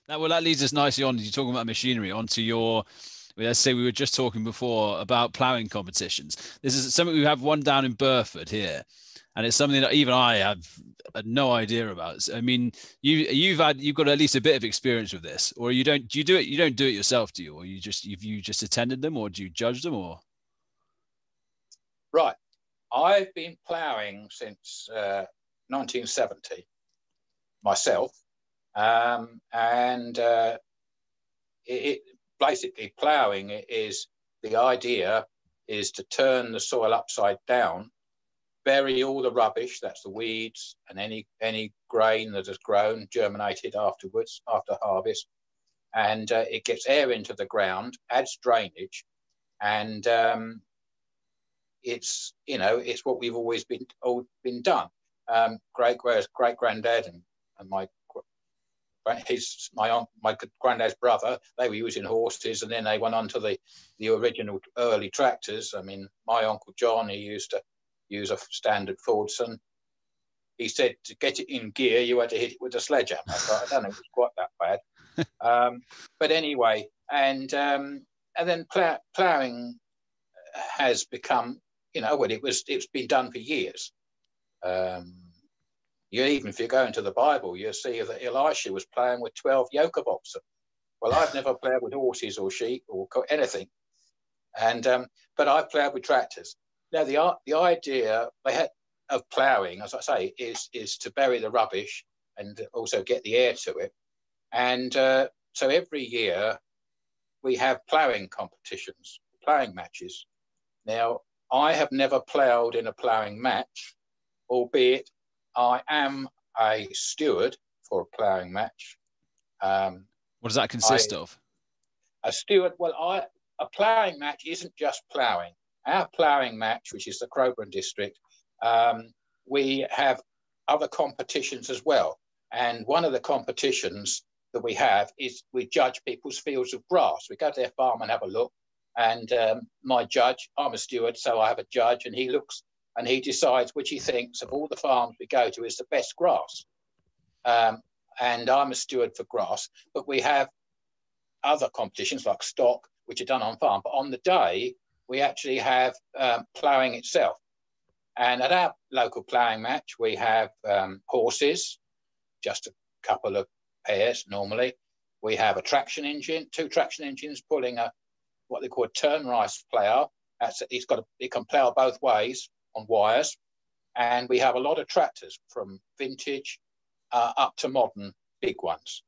That leads us nicely on. You're talking about machinery onto your. Let's say we were just talking before about ploughing competitions. This is something we have one down in Burford here, and it's something that even I have no idea about. So, I mean, you've got at least a bit of experience with this, or you don't? Do you do it? You don't do it yourself, do you? Or you just attended them, or do you judge them, or? Right. I've been ploughing since 1970 myself, and it basically ploughing is the idea is to turn the soil upside down, bury all the rubbish, that's the weeds and any grain that has grown, germinated afterwards, after harvest, and it gets air into the ground, adds drainage, and it's what we've always been done. Great granddad and my granddad's brother, they were using horses, and then they went on to the original early tractors. I mean, my Uncle John, he used to use a standard Fordson. He said to get it in gear, you had to hit it with a sledgehammer. I don't know if it was quite that bad. But anyway, and then ploughing has become, it's been done for years. Even if you go into the Bible, you see that Elisha was ploughing with 12 yoke of oxen. Well, I've never ploughed with horses or sheep or anything, but I've ploughed with tractors. Now, the idea of ploughing, as I say, is to bury the rubbish and also get the air to it. And so every year we have ploughing competitions, ploughing matches. Now, I have never ploughed in a ploughing match, albeit I am a steward for a ploughing match. What does that consist of? A steward, a ploughing match isn't just ploughing. Our ploughing match, which is the Crowborough district, we have other competitions as well. And one of the competitions that we have is we judge people's fields of grass. We go to their farm and have a look. And my judge, I'm a steward, so I have a judge, and he looks and he decides which he thinks of all the farms we go to is the best grass. And I'm a steward for grass, but we have other competitions like stock, which are done on farm. But on the day, we actually have ploughing itself. And at our local ploughing match, we have horses, just a couple of pairs normally. We have a traction engine, 2 traction engines pulling what they call a turn rice plough. It can plough both ways on wires. And we have a lot of tractors from vintage up to modern big ones.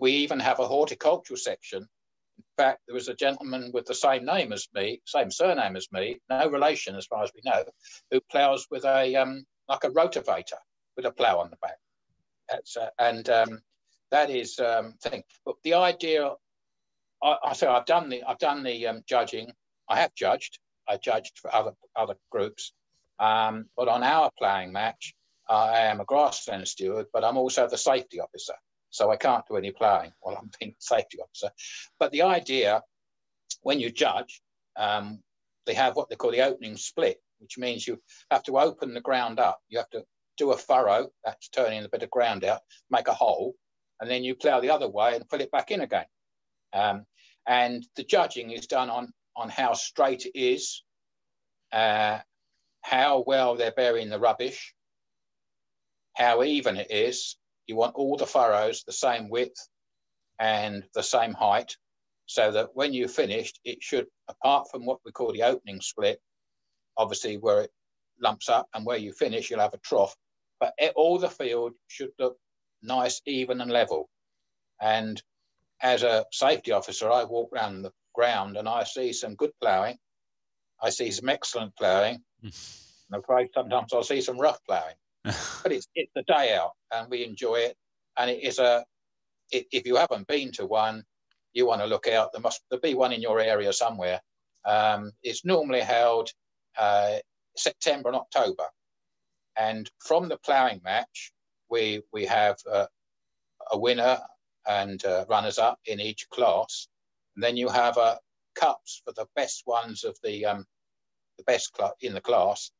We even have a horticultural section. In fact, there was a gentleman with the same name as me, same surname as me, no relation as far as we know, who ploughs with like a rotavator with a plough on the back. That is thing. But the idea, I've done the judging. I judged for other groups. But on our ploughing match, I am a grassland steward, but I'm also the safety officer. So I can't do any ploughing while I'm being safety officer. But the idea, when you judge, they have what they call the opening split, which means you have to open the ground up. You have to do a furrow, that's turning a bit of ground out, make a hole, and then you plough the other way and fill it back in again. And the judging is done on how straight it is, how well they're burying the rubbish, how even it is. You want all the furrows the same width and the same height, so that when you're finished, it should, apart from what we call the opening split, obviously where it lumps up, and where you finish, you'll have a trough. But all the field should look nice, even and level. And as a safety officer, I walk around the ground and I see some good ploughing. I see some excellent ploughing. I'm afraid sometimes I'll see some rough ploughing. But it's the day out, and we enjoy it. And it is if you haven't been to one, you want to look out. There'll be one in your area somewhere. It's normally held September and October. And from the ploughing match, we have a winner and runners up in each class. And then you have cups for the best ones of the best in the class.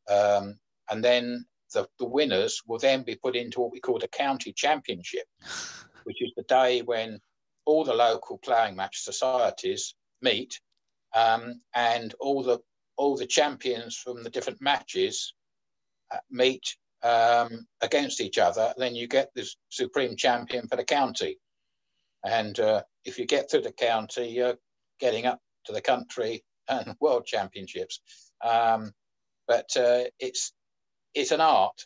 And then the winners will then be put into what we call the county championship, which is the day when all the local ploughing match societies meet, and all the champions from the different matches meet against each other. Then you get this supreme champion for the county. And if you get through the county, you're getting up to the country and world championships. But it's an art.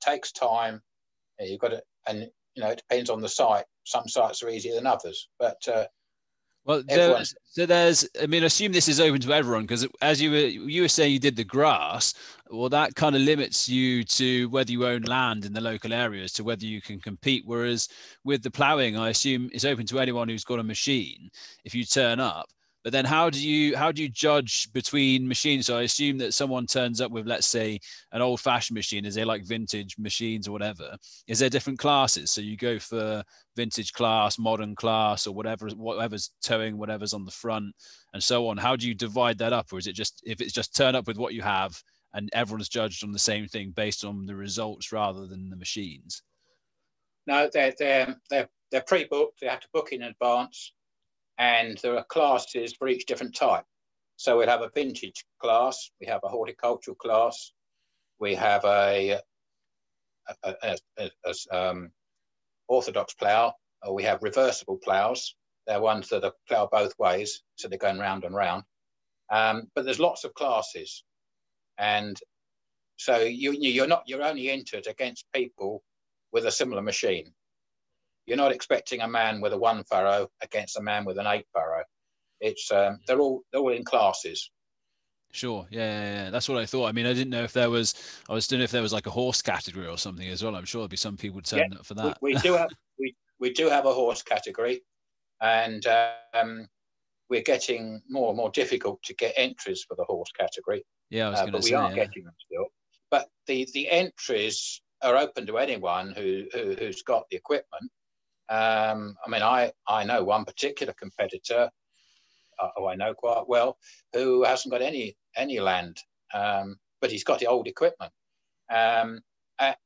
Takes time. You've got to, and it depends on the site. Some sites are easier than others, but well, there's, I mean, I assume this is open to everyone, because as you were saying, you did the grass. Well, that kind of limits you to whether you own land in the local areas, to whether you can compete. Whereas with the ploughing, I assume it's open to anyone who's got a machine if you turn up. But then how do you judge between machines? So I assume that someone turns up with, let's say, an old-fashioned machine. Is they like vintage machines or whatever? Is there different classes? So you go for vintage class, modern class, or whatever's towing, whatever's on the front, and so on. How do you divide that up? Or is it just, if it's just turn up with what you have and everyone's judged on the same thing based on the results rather than the machines? No, they're pre-booked. They have to book in advance. And there are classes for each different type. So we'll have a vintage class, we have a horticultural class, we have a orthodox plough, or we have reversible ploughs. They're ones that are plough both ways, so they're going round and round. But there's lots of classes, and so you're only entered against people with a similar machine. You're not expecting a man with a 1 furrow against a man with an 8 furrow. It's they're all in classes. Sure, yeah. That's what I thought. I mean, I didn't know if there was. I was wondering if there was like a horse category or something as well. I'm sure there'd be some people turning up for that. We do have a horse category, and we're getting more and more difficult to get entries for the horse category. Yeah, I was going to say, but we are getting them still. But the entries are open to anyone who's got the equipment. I mean, I know one particular competitor who I know quite well, who hasn't got any land, but he's got the old equipment.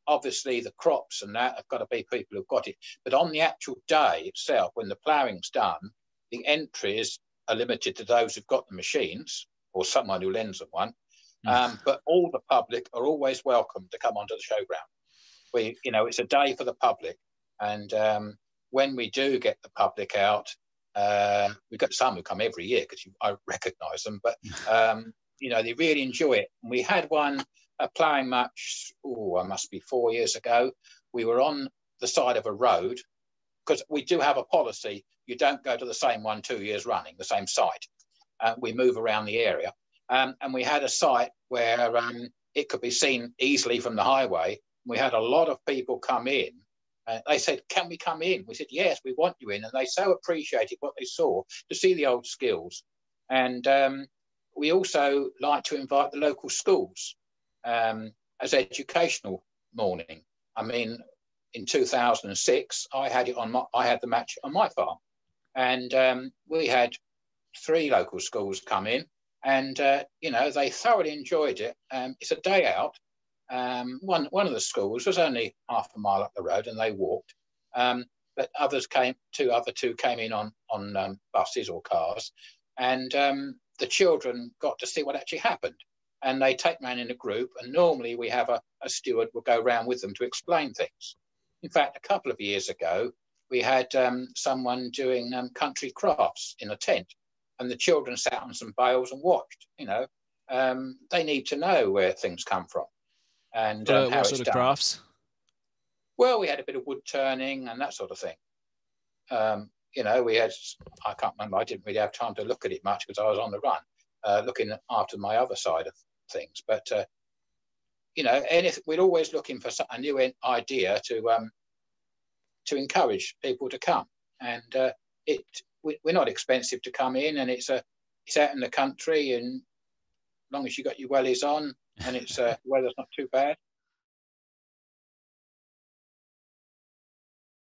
Obviously, the crops and that have got to be people who've got it. But on the actual day itself, when the ploughing's done, the entries are limited to those who've got the machines or someone who lends them one. But all the public are always welcome to come onto the showground. It's a day for the public, and when we do get the public out, we've got some who come every year because I recognise them, but they really enjoy it. And we had a ploughing match, I must be 4 years ago. We were on the side of a road, because we do have a policy, you don't go to the same one 2 years running, the same site. We move around the area. And we had a site where it could be seen easily from the highway. We had a lot of people come in. They said, "Can we come in?" We said, "Yes, we want you in." And they so appreciated what they saw, to see the old skills. And we also like to invite the local schools as educational morning. I mean, in 2006, I had the match on my farm, and we had 3 local schools come in, and they thoroughly enjoyed it. It's a day out. One of the schools was only half a mile up the road, and they walked. But other two came in on buses or cars, and the children got to see what actually happened. And they take man in a group, and normally we have a steward will go around with them to explain things. In fact, a couple of years ago, we had someone doing country crafts in a tent, and the children sat on some bales and watched. They need to know where things come from. And how what it's sort of done. crafts? Well, we had a bit of wood turning and that sort of thing. We had, I can't remember, I didn't really have time to look at it much because I was on the run, looking after my other side of things. But, we're always looking for a new idea to encourage people to come. And we're not expensive to come in, and it's out in the country, and as long as you got your wellies on, and it's weather's not too bad,